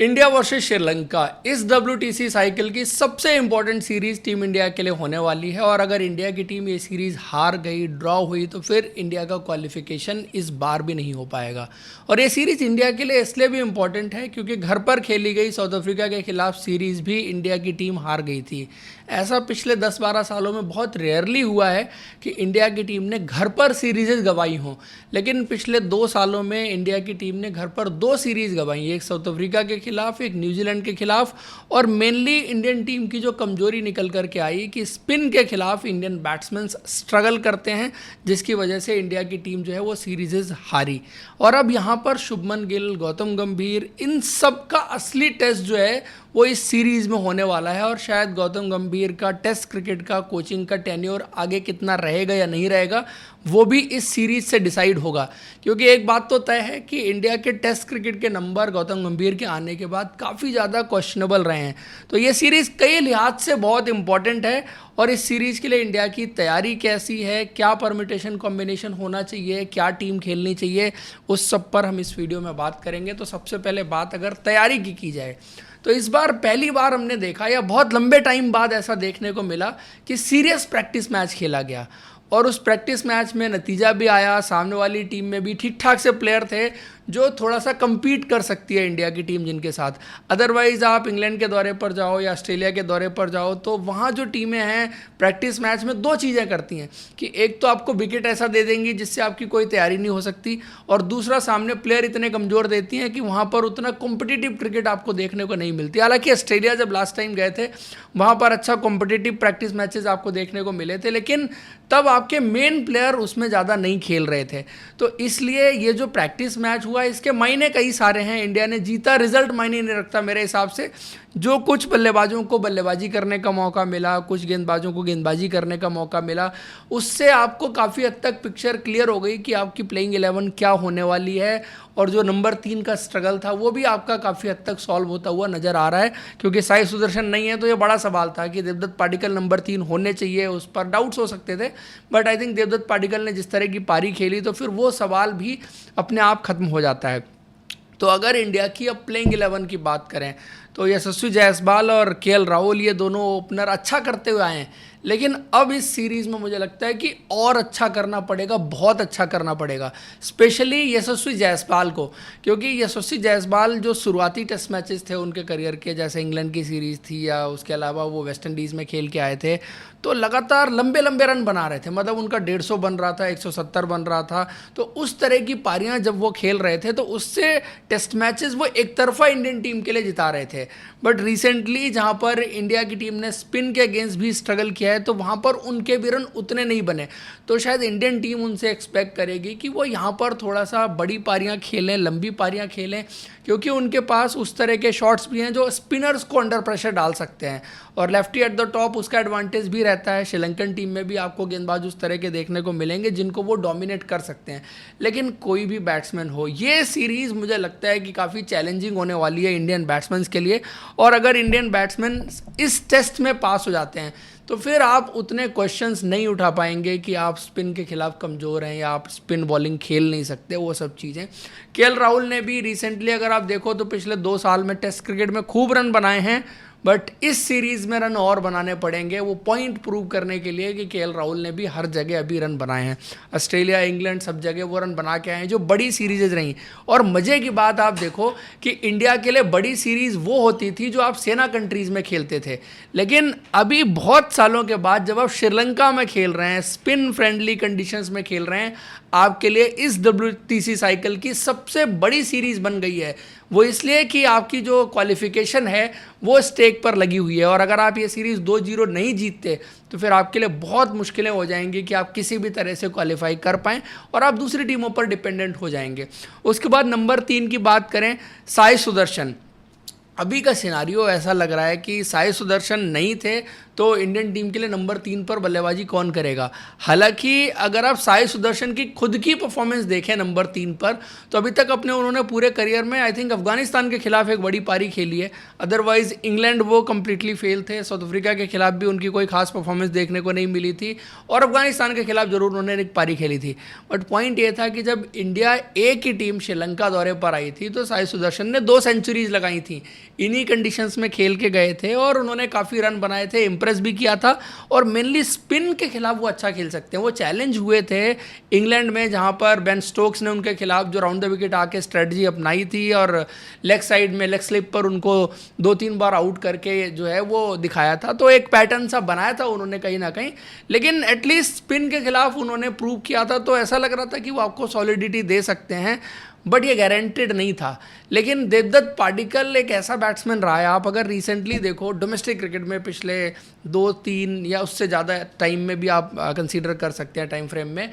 India versus Sri Lanka इस WTC cycle की सबसे इंपॉर्टेंट सीरीज टीम इंडिया के लिए होने वाली है। और अगर इंडिया की टीम ये सीरीज हार गई, ड्रॉ हुई, तो फिर इंडिया का क्वालिफिकेशन इस बार भी नहीं हो पाएगा। और ये सीरीज इंडिया के लिए इसलिए भी इंपॉर्टेंट है क्योंकि घर पर खेली गई साउथ अफ्रीका के खिलाफ सीरीज भी इंडिया की टीम हार गई थी। ऐसा पिछले 10-12 सालों में बहुत रेयरली हुआ है कि इंडिया की टीम ने घर पर सीरीजेज गंवाई हों, लेकिन पिछले 2 सालों में इंडिया की टीम ने घर पर 2 सीरीज गंवाई, एक साउथ अफ्रीका के खिलाफ, एक न्यूजीलैंड के खिलाफ। और मेनली इंडियन टीम की जो कमजोरी निकल करके आई कि स्पिन के खिलाफ इंडियन बैट्समैन स्ट्रगल करते हैं, जिसकी वजह से इंडिया की टीम जो है वो सीरीजेज हारी। और अब यहाँ पर शुभमन गिल, गौतम गंभीर, इन सब का असली टेस्ट जो है वो इस सीरीज में होने वाला है। और शायद गौतम गंभीर का टेस्ट क्रिकेट का कोचिंग का टेन्योर आगे कितना रहेगा या नहीं रहेगा वो भी इस सीरीज से डिसाइड होगा। क्योंकि एक बात तो तय है कि इंडिया के टेस्ट क्रिकेट के नंबर गौतम गंभीर के आने के बाद काफ़ी ज़्यादा क्वेश्चनेबल रहे हैं। तो ये सीरीज़ कई लिहाज से बहुत इंपॉर्टेंट है। और इस सीरीज़ के लिए इंडिया की तैयारी कैसी है, क्या परमिटेशन कॉम्बिनेशन होना चाहिए, क्या टीम खेलनी चाहिए, उस सब पर हम इस वीडियो में बात करेंगे। तो सबसे पहले बात अगर तैयारी की जाए तो इस बार पहली बार हमने देखा, या बहुत लंबे टाइम बाद ऐसा देखने को मिला कि सीरियस प्रैक्टिस मैच खेला गया। और उस प्रैक्टिस मैच में नतीजा भी आया, सामने वाली टीम में भी ठीक ठाक से प्लेयर थे जो थोड़ा सा compete कर सकती है इंडिया की टीम जिनके साथ। अदरवाइज़ आप इंग्लैंड के दौरे पर जाओ या ऑस्ट्रेलिया के दौरे पर जाओ तो वहाँ जो टीमें हैं प्रैक्टिस मैच में 2 चीज़ें करती हैं कि एक तो आपको विकेट ऐसा दे देंगी जिससे आपकी कोई तैयारी नहीं हो सकती, और दूसरा सामने प्लेयर इतने कमज़ोर देती हैं कि वहाँ पर उतना कॉम्पिटिटिव क्रिकेट आपको देखने को नहीं मिलती। हालांकि ऑस्ट्रेलिया जब लास्ट टाइम गए थे वहाँ पर अच्छा कॉम्पिटिटिव प्रैक्टिस मैचेस आपको देखने को मिले थे, लेकिन तब आपके मेन प्लेयर उसमें ज़्यादा नहीं खेल रहे थे। तो इसलिए ये जो प्रैक्टिस मैच हुआ इसके मायने कई सारे हैं। इंडिया ने जीता, रिजल्ट मायने नहीं रखता मेरे हिसाब से। जो कुछ बल्लेबाजों को बल्लेबाजी करने का मौका मिला, कुछ गेंदबाजों को गेंदबाजी करने का मौका मिला, उससे आपको काफ़ी हद तक पिक्चर क्लियर हो गई कि आपकी प्लेइंग 11 क्या होने वाली है। और जो नंबर 3 का स्ट्रगल था वो भी आपका काफ़ी हद तक सॉल्व होता हुआ नज़र आ रहा है। क्योंकि साई सुदर्शन नहीं है तो ये बड़ा सवाल था कि देवदत्त पाडिक्कल नंबर 3 होने चाहिए, उस पर डाउट्स हो सकते थे। But I think Devdutt Padikkal ने जिस तरह की पारी खेली तो फिर वो सवाल भी अपने आप खत्म हो जाता है। तो अगर इंडिया की अब प्लेइंग 11 की बात करें तो यशस्वी जायसवाल और KL राहुल ये दोनों ओपनर अच्छा करते हुए आए हैं, लेकिन अब इस सीरीज़ में मुझे लगता है कि और अच्छा करना पड़ेगा, बहुत अच्छा करना पड़ेगा, स्पेशली यशस्वी जायसवाल को। क्योंकि यशस्वी जायसवाल जो शुरुआती टेस्ट मैचेस थे उनके करियर के, जैसे इंग्लैंड की सीरीज़ थी या उसके अलावा वो वेस्ट इंडीज़ में खेल के आए थे, तो लगातार लंबे लंबे रन बना रहे थे। मतलब उनका 150 बन रहा था, 170 बन रहा था। तो उस तरह की पारियां जब वो खेल रहे थे तो उससे टेस्ट मैचेस वो एक तरफा इंडियन टीम के लिए जिता रहे थे। बट रिसेंटली जहां पर इंडिया की टीम ने स्पिन के अगेंस्ट भी स्ट्रगल किया है तो वहां पर उनके भी रन उतने नहीं बने। तो शायद इंडियन टीम उनसे एक्सपेक्ट करेगी कि वो यहाँ पर थोड़ा सा बड़ी पारियां खेलें, लंबी पारियां खेलें, क्योंकि उनके पास उस तरह के शॉट्स भी हैं जो स्पिनर्स को अंडर प्रेशर डाल सकते हैं। और लेफ्टी एट द टॉप उसका एडवांटेज भी रहता है। श्रीलंकन टीम में भी आपको गेंदबाज उस तरह के देखने को मिलेंगे जिनको वो डोमिनेट कर सकते हैं। लेकिन कोई भी बैट्समैन हो, ये सीरीज़ मुझे लगता है कि काफ़ी चैलेंजिंग होने वाली है इंडियन बैट्समैन के लिए। और अगर इंडियन बैट्समैन इस टेस्ट में पास हो जाते हैं तो फिर आप उतने क्वेश्चंस नहीं उठा पाएंगे कि आप स्पिन के खिलाफ कमज़ोर हैं या आप स्पिन बॉलिंग खेल नहीं सकते, वो सब चीज़ें। KL राहुल ने भी रिसेंटली अगर आप देखो तो पिछले 2 साल में टेस्ट क्रिकेट में खूब रन बनाए हैं, बट इस सीरीज़ में रन और बनाने पड़ेंगे वो पॉइंट प्रूव करने के लिए कि KL राहुल ने भी हर जगह अभी रन बनाए हैं। ऑस्ट्रेलिया, इंग्लैंड, सब जगह वो रन बना के आए हैं जो बड़ी सीरीज़ रहीं। और मज़े की बात आप देखो कि इंडिया के लिए बड़ी सीरीज़ वो होती थी जो आप सेना कंट्रीज़ में खेलते थे, लेकिन अभी बहुत सालों के बाद जब आप श्रीलंका में खेल रहे हैं, स्पिन फ्रेंडली कंडीशंस में खेल रहे हैं, आपके लिए इस WTC साइकिल की सबसे बड़ी सीरीज़ बन गई है। वो इसलिए कि आपकी जो क्वालिफिकेशन है वो स्टेक पर लगी हुई है। और अगर आप ये सीरीज़ 2-0 नहीं जीतते तो फिर आपके लिए बहुत मुश्किलें हो जाएंगी कि आप किसी भी तरह से क्वालिफाई कर पाएँ और आप दूसरी टीमों पर डिपेंडेंट हो जाएंगे। उसके बाद नंबर 3 की बात करें, साई सुदर्शन। अभी का सिनारियो ऐसा लग रहा है कि साई सुदर्शन नहीं थे तो इंडियन टीम के लिए नंबर 3 पर बल्लेबाजी कौन करेगा। हालांकि अगर आप साई सुदर्शन की खुद की परफॉर्मेंस देखें नंबर 3 पर, तो अभी तक उन्होंने पूरे करियर में आई थिंक अफगानिस्तान के खिलाफ एक बड़ी पारी खेली है, अदरवाइज इंग्लैंड वो कंप्लीटली फेल थे। साउथ अफ्रीका के खिलाफ भी उनकी कोई खास परफॉर्मेंस देखने को नहीं मिली थी, और अफगानिस्तान के खिलाफ जरूर उन्होंने एक पारी खेली थी। बट पॉइंट ये था कि जब इंडिया ए की टीम श्रीलंका दौरे पर आई थी तो साई सुदर्शन ने 2 सेंचुरीज लगाई थी, इन्हीं कंडीशंस में खेल के गए थे और उन्होंने काफ़ी रन बनाए थे, इंप्रेस भी किया था, और मेनली स्पिन के खिलाफ वो अच्छा खेल सकते हैं। वो चैलेंज हुए थे इंग्लैंड में, जहां पर बेन स्टोक्स ने उनके खिलाफ जो राउंड द विकेट आके स्ट्रेटजी अपनाई थी और लेग साइड में लेग स्लिप पर उनको 2-3 बार आउट करके जो है वो दिखाया था। तो एक पैटर्न सा बनाया था उन्होंने कहीं ना कहीं, लेकिन एटलीस्ट स्पिन के खिलाफ उन्होंने प्रूव किया था, तो ऐसा लग रहा था कि वो आपको सॉलिडिटी दे सकते हैं, बट ये गारंटेड नहीं था। लेकिन देवदत्त पाडिक्कल एक ऐसा बैट्समैन रहा है, आप अगर रिसेंटली देखो डोमेस्टिक क्रिकेट में पिछले 2-3 या उससे ज़्यादा टाइम में भी आप कंसीडर कर सकते हैं टाइम फ्रेम में,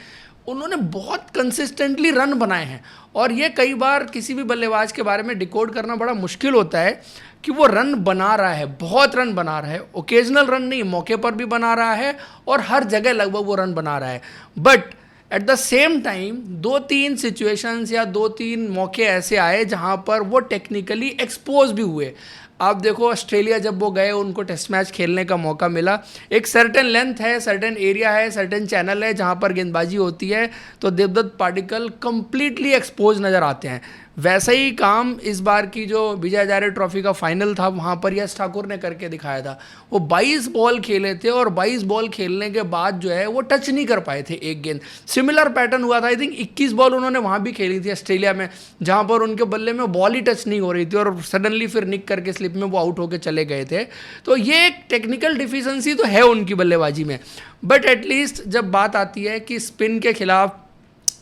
उन्होंने बहुत कंसिस्टेंटली रन बनाए हैं। और ये कई बार किसी भी बल्लेबाज के बारे में डिकोड करना बड़ा मुश्किल होता है कि वो रन बना रहा है, बहुत रन बना रहा है, ओकेजनल रन नहीं, मौके पर भी बना रहा है और हर जगह लगभग वो रन बना रहा है। But at the same time 2-3 situations या 2-3 मौके ऐसे आए जहां पर वो टेक्निकली एक्सपोज भी हुए। आप देखो ऑस्ट्रेलिया जब वो गए, उनको टेस्ट मैच खेलने का मौका मिला, एक सर्टेन लेंथ है, सर्टेन एरिया है, सर्टेन चैनल है जहां पर गेंदबाजी होती है, तो देवदत्त पाडिक्कल कंप्लीटली एक्सपोज नज़र आते हैं। वैसा ही काम इस बार की जो विजय हजारे ट्रॉफी का फाइनल था वहाँ पर यश ठाकुर ने करके दिखाया था। वो 22 बॉल खेले थे और 22 बॉल खेलने के बाद जो है वो टच नहीं कर पाए थे एक गेंद। सिमिलर पैटर्न हुआ था, आई थिंक 21 बॉल उन्होंने वहाँ भी खेली थी ऑस्ट्रेलिया में, जहाँ पर उनके बल्ले में बॉल ही टच नहीं हो रही थी और सडनली फिर निक करके स्लिप में वो आउट होकर चले गए थे। तो ये एक टेक्निकल डिफिशेंसी तो है उनकी बल्लेबाजी में, बट एटलीस्ट जब बात आती है कि स्पिन के खिलाफ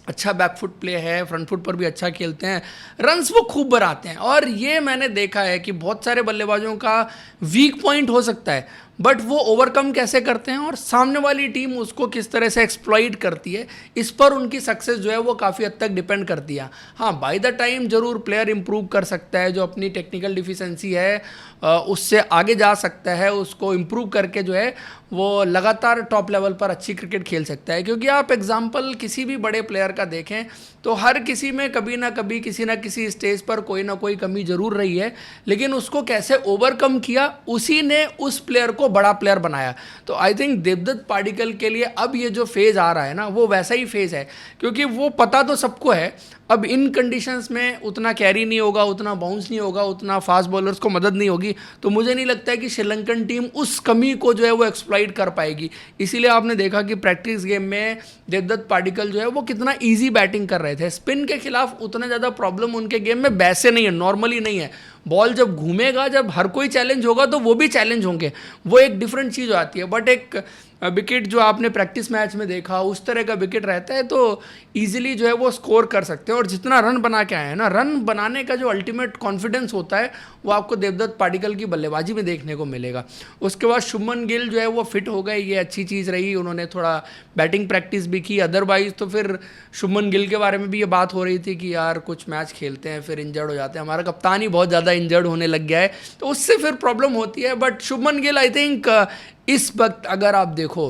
अच्छा बैकफुट प्ले है, फ्रंट फुट पर भी अच्छा खेलते हैं, रन्स वो खूब बनाते हैं। और ये मैंने देखा है कि बहुत सारे बल्लेबाजों का वीक पॉइंट हो सकता है, बट वो ओवरकम कैसे करते हैं और सामने वाली टीम उसको किस तरह से एक्सप्लॉइट करती है, इस पर उनकी सक्सेस जो है वो काफ़ी हद तक डिपेंड करती है। हाँ, बाय द टाइम ज़रूर प्लेयर इंप्रूव कर सकता है, जो अपनी टेक्निकल डिफिशेंसी है उससे आगे जा सकता है, उसको इम्प्रूव करके जो है वो लगातार टॉप लेवल पर अच्छी क्रिकेट खेल सकता है। क्योंकि आप एग्जाम्पल किसी भी बड़े प्लेयर का देखें तो हर किसी में कभी ना कभी किसी ना किसी स्टेज पर कोई ना कोई कमी जरूर रही है, लेकिन उसको कैसे ओवरकम किया उसी ने उस प्लेयर को बड़ा प्लेयर बनाया। तो आई थिंक देवदत्त पाडिक्कल के लिए अब ये जो फेज़ आ रहा है ना, वो वैसा ही फेज़ है, क्योंकि वो पता तो सबको है अब इन कंडीशंस में उतना कैरी नहीं होगा, उतना बाउंस नहीं होगा, उतना फास्ट बॉलर्स को मदद नहीं होगी। तो मुझे नहीं लगता है कि श्रीलंकन टीम उस कमी को जो है वो एक्सप्लॉइट कर पाएगी। इसीलिए आपने देखा कि प्रैक्टिस गेम में देवदत्त पाडिक्कल जो है वो कितना ईजी बैटिंग कर रहे थे। स्पिन के खिलाफ उतना ज़्यादा प्रॉब्लम उनके गेम में वैसे नहीं है, नॉर्मली नहीं है। बॉल जब घूमेगा, जब हर कोई चैलेंज होगा तो वो भी चैलेंज होंगे, वो एक डिफरेंट चीज़ आती है। बट एक विकेट जो आपने प्रैक्टिस मैच में देखा उस तरह का विकेट रहता है तो इजीली जो है वो स्कोर कर सकते हैं। और जितना रन बना के आए हैं ना, रन बनाने का जो अल्टीमेट कॉन्फिडेंस होता है वो आपको देवदत्त पाडिक्कल की बल्लेबाजी में देखने को मिलेगा। उसके बाद शुभमन गिल जो है वो फिट हो गए, ये अच्छी चीज़ रही, उन्होंने थोड़ा बैटिंग प्रैक्टिस भी की। अदरवाइज तो फिर शुभमन गिल के बारे में भी ये बात हो रही थी कि यार कुछ मैच खेलते हैं फिर इंजर्ड हो जाते हैं, हमारा कप्तान ही बहुत ज़्यादा इंजर्ड होने लग गया है, तो उससे फिर प्रॉब्लम होती है। But Shubman Gill I think इस वक्त अगर आप देखो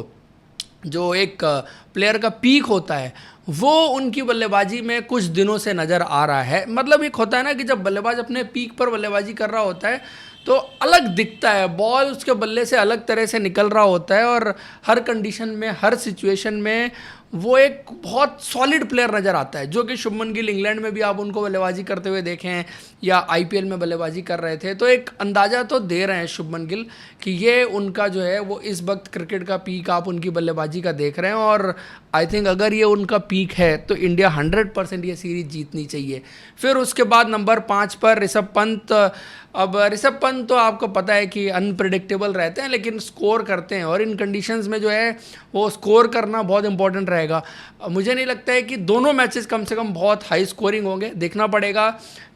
जो एक प्लेयर का पीक होता है वो उनकी बल्लेबाजी में कुछ दिनों से नज़र आ रहा है। मतलब एक होता है ना कि जब बल्लेबाज अपने पीक पर बल्लेबाजी कर रहा होता है तो अलग दिखता है, बॉल उसके बल्ले से अलग तरह से निकल रहा होता है और हर कंडीशन में, हर सिचुएशन में वो एक बहुत सॉलिड प्लेयर नज़र आता है। जो कि शुभमन गिल इंग्लैंड में भी आप उनको बल्लेबाजी करते हुए देखें या आईपीएल में बल्लेबाजी कर रहे थे, तो एक अंदाज़ा तो दे रहे हैं शुभमन गिल कि ये उनका जो है वो इस वक्त क्रिकेट का पीक आप उनकी बल्लेबाजी का देख रहे हैं। और आई थिंक अगर ये उनका पीक है तो इंडिया 100% ये सीरीज़ जीतनी चाहिए। फिर उसके बाद नंबर 5 पर ऋषभ पंत। अब ऋषभ पंत तो आपको पता है कि अनप्रिडिक्टेबल रहते हैं लेकिन स्कोर करते हैं, और इन कंडीशंस में जो है वो स्कोर करना बहुत इंपॉर्टेंट रहेगा। मुझे नहीं लगता है कि दोनों मैचेस कम से कम बहुत हाई स्कोरिंग होंगे, देखना पड़ेगा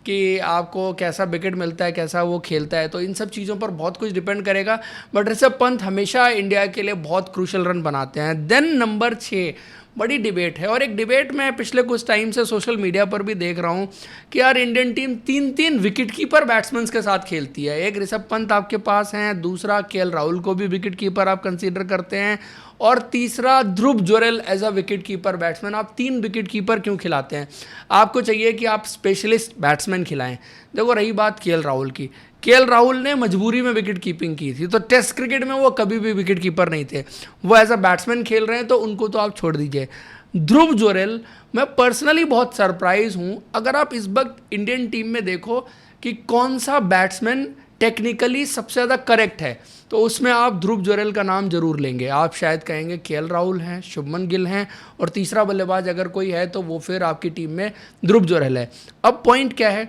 कि आपको कैसा विकेट मिलता है, कैसा वो खेलता है, तो इन सब चीज़ों पर बहुत कुछ डिपेंड करेगा। बट ऋषभ पंत हमेशा इंडिया के लिए बहुत क्रूशल रन बनाते हैं। देन नंबर 6 बड़ी डिबेट है। और एक डिबेट मैं पिछले कुछ टाइम से सोशल मीडिया पर भी देख रहा हूँ कि यार Indian team 3-3 wicket keeper batsman के साथ खेलती है। एक ऋषभ पंत आपके पास हैं, दूसरा केएल राहुल को भी विकेट कीपर आप कंसीडर करते हैं, और तीसरा Dhruv Jurel as a wicket keeper batsman. आप 3 विकेट कीपर क्यों खिलाते हैं? आपको चाहिए कि आप स्पेशलिस्ट बैट्समैन खिलाएं। देखो रही बात केएल राहुल की, केएल राहुल ने मजबूरी में विकेट कीपिंग की थी, तो टेस्ट क्रिकेट में वो कभी भी विकेट कीपर नहीं थे, वो एज अ बैट्समैन खेल रहे हैं, तो उनको तो आप छोड़ दीजिए। ध्रुव जुरेल, मैं पर्सनली बहुत सरप्राइज हूँ। अगर आप इस वक्त इंडियन टीम में देखो कि कौन सा बैट्समैन टेक्निकली सबसे ज़्यादा करेक्ट है, तो उसमें आप ध्रुव जुरेल का नाम जरूर लेंगे। आप शायद कहेंगे केएल राहुल हैं, शुभमन गिल हैं, और तीसरा बल्लेबाज अगर कोई है तो वो फिर आपकी टीम में ध्रुव जुरेल है। अब पॉइंट क्या है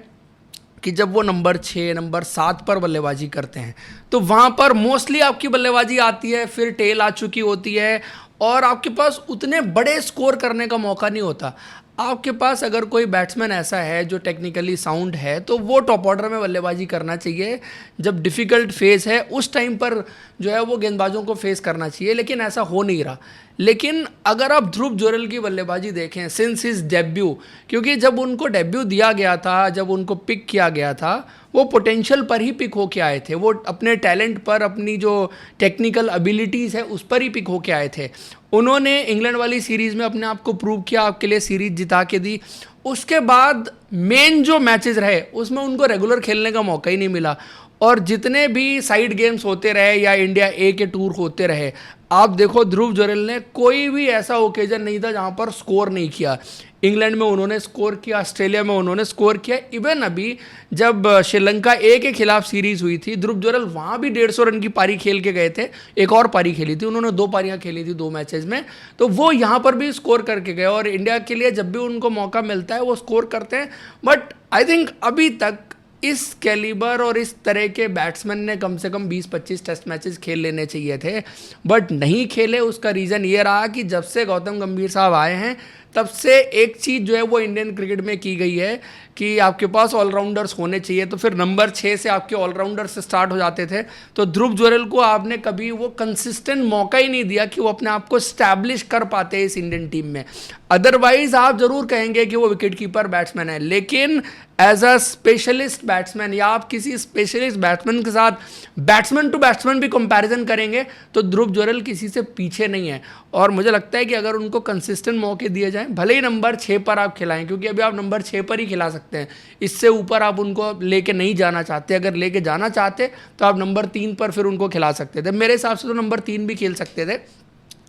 कि जब वो नंबर 6, नंबर 7 पर बल्लेबाजी करते हैं तो वहाँ पर मोस्टली आपकी बल्लेबाजी आती है, फिर टेल आ चुकी होती है, और आपके पास उतने बड़े स्कोर करने का मौका नहीं होता। आपके पास अगर कोई बैट्समैन ऐसा है जो टेक्निकली साउंड है, तो वो टॉप ऑर्डर में बल्लेबाजी करना चाहिए। जब डिफ़िकल्ट फेज़ है उस टाइम पर जो है वो गेंदबाजों को फेस करना चाहिए, लेकिन ऐसा हो नहीं रहा। लेकिन अगर आप ध्रुव जुरेल की बल्लेबाजी देखें सिंस हिज डेब्यू, क्योंकि जब उनको डेब्यू दिया गया था, जब उनको पिक किया गया था, वो पोटेंशियल पर ही पिक होके आए थे, वो अपने टैलेंट पर, अपनी जो टेक्निकल एबिलिटीज़ है उस पर ही पिक होके आए थे। उन्होंने इंग्लैंड वाली सीरीज़ में अपने आप को प्रूव किया, आपके लिए सीरीज जिता के दी। उसके बाद मेन जो मैचेस रहे उसमें उनको रेगुलर खेलने का मौका ही नहीं मिला, और जितने भी साइड गेम्स होते रहे या इंडिया ए के टूर होते रहे, आप देखो ध्रुव जुरेल ने कोई भी ऐसा ओकेजन नहीं था जहां पर स्कोर नहीं किया। इंग्लैंड में उन्होंने स्कोर किया, ऑस्ट्रेलिया में उन्होंने स्कोर किया, इवन अभी जब श्रीलंका ए के खिलाफ सीरीज हुई थी, ध्रुव जुरेल वहाँ भी 150 रन की पारी खेल के गए थे। एक और पारी खेली थी उन्होंने, 2 पारियाँ खेली थी 2 मैचेस में, तो वो यहाँ पर भी स्कोर करके गए। और इंडिया के लिए जब भी उनको मौका मिलता है वो स्कोर करते हैं। बट आई थिंक अभी तक इस कैलिबर और इस तरह के बैट्समैन ने कम से कम 20-25 टेस्ट मैचेस खेल लेने चाहिए थे, बट नहीं खेले। उसका रीज़न ये रहा कि जब से गौतम गंभीर साहब आए हैं तब से एक चीज़ जो है वो इंडियन क्रिकेट में की गई है कि आपके पास ऑलराउंडर्स होने चाहिए, तो फिर नंबर 6 से आपके ऑलराउंडर्स स्टार्ट हो जाते थे। तो ध्रुव जुरेल को आपने कभी वो कंसिस्टेंट मौका ही नहीं दिया कि वो अपने आप को स्टैब्लिश कर पाते इस इंडियन टीम में। अदरवाइज आप जरूर कहेंगे कि वो विकेट कीपर बैट्समैन है, लेकिन एज अ स्पेशलिस्ट बैट्समैन या आप किसी स्पेशलिस्ट बैट्समैन के साथ बैट्समैन टू बैट्समैन भी कंपैरिजन करेंगे तो ध्रुव जुरेल किसी से पीछे नहीं है। और मुझे लगता है कि अगर उनको कंसिस्टेंट मौके दिए जाएं, भले ही नंबर 6 पर आप खिलाएं, क्योंकि अभी आप नंबर 6 पर ही खिला सकते हैं, इससे ऊपर आप उनको लेके नहीं जाना चाहते। अगर लेके जाना चाहते तो आप नंबर 3 पर फिर उनको खिला सकते थे। मेरे हिसाब से तो नंबर 3 भी खेल सकते थे,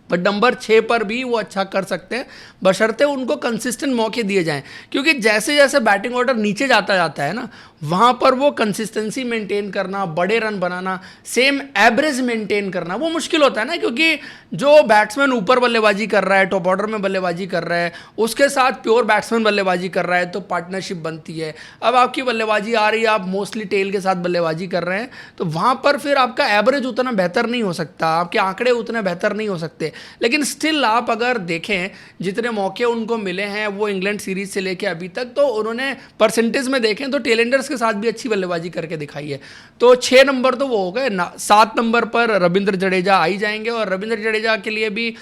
बट नंबर 6 पर भी वो अच्छा कर सकते हैं, बशर्ते उनको कंसिस्टेंट मौके दिए जाएं। क्योंकि जैसे जैसे बैटिंग ऑर्डर नीचे जाता है ना, वहाँ पर वो कंसिस्टेंसी मेंटेन करना, बड़े रन बनाना, सेम एवरेज मेंटेन करना वो मुश्किल होता है ना। क्योंकि जो बैट्समैन ऊपर बल्लेबाजी कर रहा है, टॉप ऑर्डर में बल्लेबाजी कर रहा है, उसके साथ प्योर बैट्समैन बल्लेबाजी कर रहा है, तो पार्टनरशिप बनती है। अब आपकी बल्लेबाजी आ रही है, आप मोस्टली टेल के साथ बल्लेबाजी कर रहे हैं, तो वहाँ पर फिर आपका एवरेज उतना बेहतर नहीं हो सकता, आपके आंकड़े उतने बेहतर नहीं हो सकते। लेकिन स्टिल आप अगर देखें जितने मौके उनको मिले हैं वो इंग्लैंड सीरीज से लेके अभी तक, तो उन्होंने परसेंटेज में देखें तो टेलेंडर्स के साथ भी अच्छी बल्लेबाजी करके दिखाई है। तो 6 नंबर तो वो हो गए, 7 नंबर पर रविंद्र जडेजा आ ही जाएंगे। और रविंद्र जडेजा के लिए भी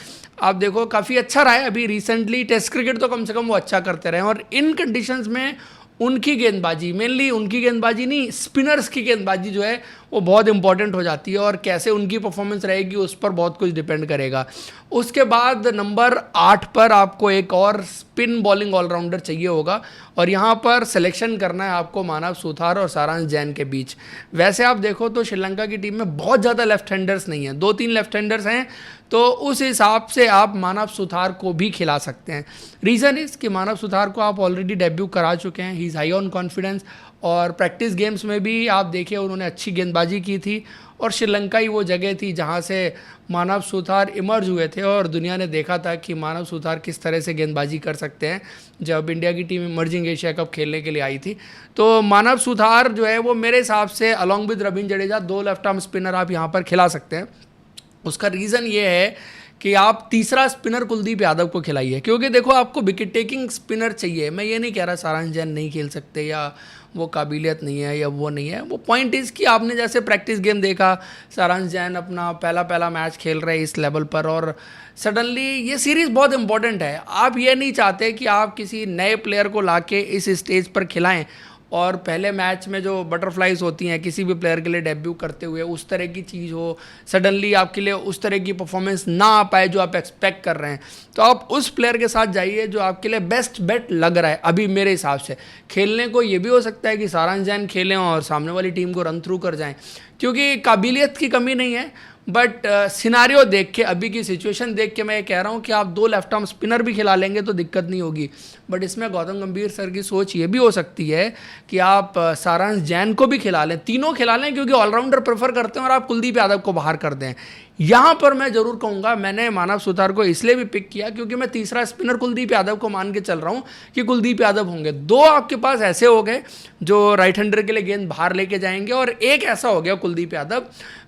आप देखो काफ़ी अच्छा रहा है, अभी रिसेंटली टेस्ट क्रिकेट तो कम से कम वो अच्छा करते रहे। और इन कंडीशंस में उनकी गेंदबाजी, मेनली उनकी गेंदबाजी नहीं, स्पिनर्स की गेंदबाजी जो है वो बहुत इंपॉर्टेंट हो जाती है, और कैसे उनकी परफॉर्मेंस रहेगी उस पर बहुत कुछ डिपेंड करेगा। उसके बाद नंबर 8 पर आपको एक और स्पिन बॉलिंग ऑलराउंडर चाहिए होगा, और यहाँ पर सिलेक्शन करना है आपको मानव सुथार और सारांश जैन के बीच। वैसे आप देखो तो श्रीलंका की टीम में बहुत ज़्यादा लेफ्ट हैंडर्स नहीं हैं, 2-3 लेफ्ट हैंडर्स हैं, तो उस हिसाब से आप मानव सुथार को भी खिला सकते हैं। रीज़न इज़ कि मानव सुथार को आप ऑलरेडी डेब्यू करा चुके हैं, he is high on confidence, और प्रैक्टिस गेम्स में भी आप देखिए उन्होंने अच्छी गेंदबाजी की थी, और श्रीलंका ही वो जगह थी जहाँ से मानव सुथार इमर्ज हुए थे, और दुनिया ने देखा था कि मानव सुथार किस तरह से गेंदबाजी कर सकते हैं जब इंडिया की टीम इमर्जिंग एशिया कप खेलने के लिए आई थी। तो मानव सुथार जो है वो मेरे हिसाब से along with Ravindra Jadeja 2 left arm spinner आप यहाँ पर खिला सकते हैं। उसका रीज़न ये है कि आप तीसरा स्पिनर कुलदीप यादव को खिलाइए, क्योंकि देखो आपको विकेट टेकिंग स्पिनर चाहिए। मैं ये नहीं कह रहा सारांश जैन नहीं खेल सकते या वो काबिलियत नहीं है या वो नहीं है। वो पॉइंट इज़ कि आपने जैसे प्रैक्टिस गेम देखा, सारांश जैन अपना पहला मैच खेल रहे हैं इस लेवल पर, और सडनली ये सीरीज़ बहुत इंपॉर्टेंट है। आप ये नहीं चाहते कि आप किसी नए प्लेयर को लाके इस स्टेज पर खिलाएं और पहले मैच में जो बटरफ्लाइज होती हैं किसी भी प्लेयर के लिए डेब्यू करते हुए, उस तरह की चीज़ हो, सडनली आपके लिए उस तरह की परफॉर्मेंस ना आ पाए जो आप एक्सपेक्ट कर रहे हैं। तो आप उस प्लेयर के साथ जाइए जो आपके लिए बेस्ट बेट लग रहा है अभी मेरे हिसाब से। खेलने को ये भी हो सकता है कि सारांश जैन खेलें और सामने वाली टीम को रन थ्रू कर जाएं, क्योंकि काबिलियत की कमी नहीं है, बट सिनारियो देख के, अभी की सिचुएशन देख के मैं ये कह रहा हूँ कि आप 2 लेफ्ट आर्म स्पिनर भी खिला लेंगे तो दिक्कत नहीं होगी। बट इसमें गौतम गंभीर सर की सोच ये भी हो सकती है कि आप सारांश जैन को भी खिला लें, तीनों खिला लें, क्योंकि ऑलराउंडर प्रेफर करते हैं, और आप कुलदीप यादव को बाहर कर दें। यहाँ पर मैं जरूर कहूँगा, मैंने मानव सुतार को इसलिए भी पिक किया क्योंकि मैं तीसरा स्पिनर कुलदीप यादव को मान के चल रहा हूँ कि कुलदीप यादव होंगे। 2 आपके पास ऐसे हो गए जो राइट हैंडर के लिए गेंद बाहर लेके जाएंगे, और एक ऐसा हो गया कुलदीप यादव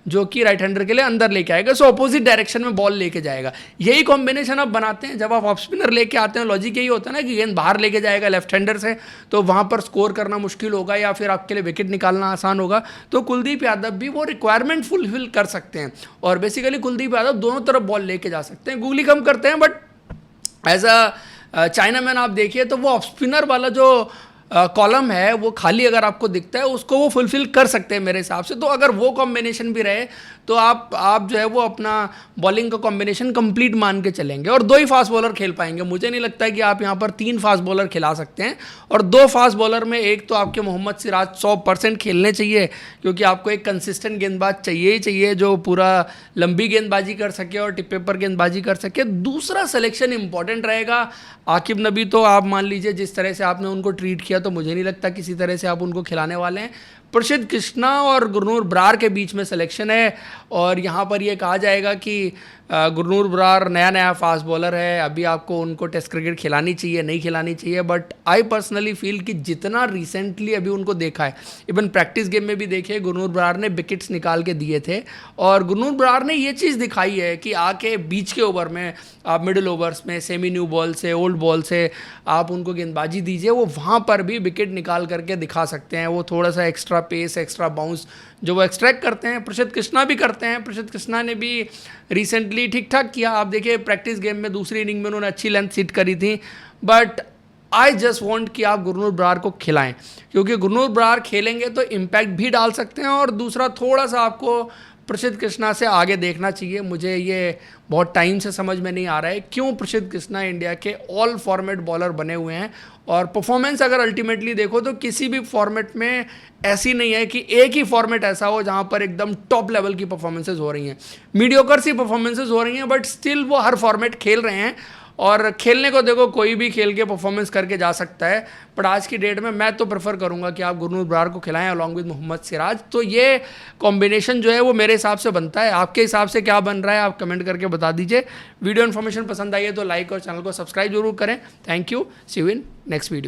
जो कि राइट हैंडर के लिए अंदर लेके आएगा, सो अपोजिट डायरेक्शन में बॉल लेके जाएगा। यही कॉम्बिनेशन आप बनाते हैं जब आप ऑफ स्पिनर लेके आते हैं। लॉजिक यही होता है ना कि गेंद बाहर लेके जाएगा लेफ्ट हैंडर से, तो वहाँ पर स्कोर करना मुश्किल होगा या फिर आपके लिए विकेट निकालना आसान होगा। तो कुलदीप यादव भी वो रिक्वायरमेंट फुलफिल कर सकते हैं, और बेसिकली कुलदीप यादव दोनों तरफ बॉल लेके जा सकते हैं। गूगली कम करते हैं, बट एज अ चाइनामैन आप देखिए तो वो ऑफ स्पिनर वाला जो कॉलम है वो खाली अगर आपको दिखता है, उसको वो फुलफिल कर सकते हैं मेरे हिसाब से। तो अगर वो कॉम्बिनेशन भी रहे तो आप जो है वो अपना बॉलिंग का कॉम्बिनेशन कंप्लीट मान के चलेंगे, और 2 ही फास्ट बॉलर खेल पाएंगे। मुझे नहीं लगता है कि आप यहाँ पर 3 फास्ट बॉलर खिला सकते हैं, और 2 फास्ट बॉलर में एक तो आपके मोहम्मद सिराज 100% खेलने चाहिए, क्योंकि आपको एक कंसिस्टेंट गेंदबाज चाहिए ही चाहिए जो पूरा लंबी गेंदबाजी कर सके और टिप्पे पर गेंदबाजी कर सके। दूसरा सिलेक्शन इंपॉर्टेंट रहेगा। आकिब नबी तो आप मान लीजिए जिस तरह से आपने उनको ट्रीट किया, तो मुझे नहीं लगता किसी तरह से आप उनको खिलाने वाले हैं। प्रसिद्ध कृष्णा और गुरनूर बरार के बीच में सिलेक्शन है, और यहाँ पर ये कहा जाएगा कि गुरनूर बरार नया फास्ट बॉलर है, अभी आपको उनको टेस्ट क्रिकेट खिलानी चाहिए नहीं खिलानी चाहिए। बट आई पर्सनली फील कि जितना रिसेंटली अभी उनको देखा है, इवन प्रैक्टिस गेम में भी देखे, गुरनूर बरार ने विकेट्स निकाल के दिए थे, और गुरनूर बरार ने ये चीज़ दिखाई है कि आके बीच के ओवर में, आप मिडिल ओवर्स में सेमी न्यू बॉल से, ओल्ड बॉल से आप उनको गेंदबाजी दीजिए, वो वहाँ पर भी विकेट निकाल करके दिखा सकते हैं। वो थोड़ा सा एक्स्ट्रा पेस, एक्स्ट्रा बाउंस जो वो एक्सट्रैक्ट करते हैं, प्रसिद्ध कृष्णा भी करते हैं। प्रसिद्ध कृष्णा ने भी रिसेंटली ठीक ठाक किया। आप देखिए प्रैक्टिस गेम में दूसरी इनिंग में उन्होंने अच्छी लेंथ सिट करी थी, बट आई जस्ट वॉन्ट कि आप गुरनूर बरार को खिलाएं, क्योंकि गुरनूर बरार खेलेंगे तो इम्पैक्ट भी डाल सकते हैं, और दूसरा थोड़ा सा आपको प्रसिद्ध कृष्णा से आगे देखना चाहिए। मुझे ये बहुत टाइम से समझ में नहीं आ रहा है क्यों प्रसिद्ध कृष्णा इंडिया के ऑल फॉर्मेट बॉलर बने हुए हैं, और परफॉर्मेंस अगर अल्टीमेटली देखो तो किसी भी फॉर्मेट में ऐसी नहीं है कि एक ही फॉर्मेट ऐसा हो जहां पर एकदम टॉप लेवल की परफॉर्मेंसेज हो रही हैं। मीडियोकर सी परफॉर्मेंसेज हो रही हैं, बट स्टिल वो हर फॉर्मेट खेल रहे हैं, और खेलने को देखो कोई भी खेल के परफॉर्मेंस करके जा सकता है। बट आज की डेट में मैं तो प्रेफर करूंगा कि आप गुरनूर बरार को खिलाएं अलॉन्ग विद मोहम्मद सिराज। तो ये कॉम्बिनेशन जो है वो मेरे हिसाब से बनता है। आपके हिसाब से क्या बन रहा है आप कमेंट करके बता दीजिए। वीडियो इन्फॉर्मेशन पसंद आई है तो लाइक और चैनल को सब्सक्राइब जरूर करें। Thank you, see you in next video.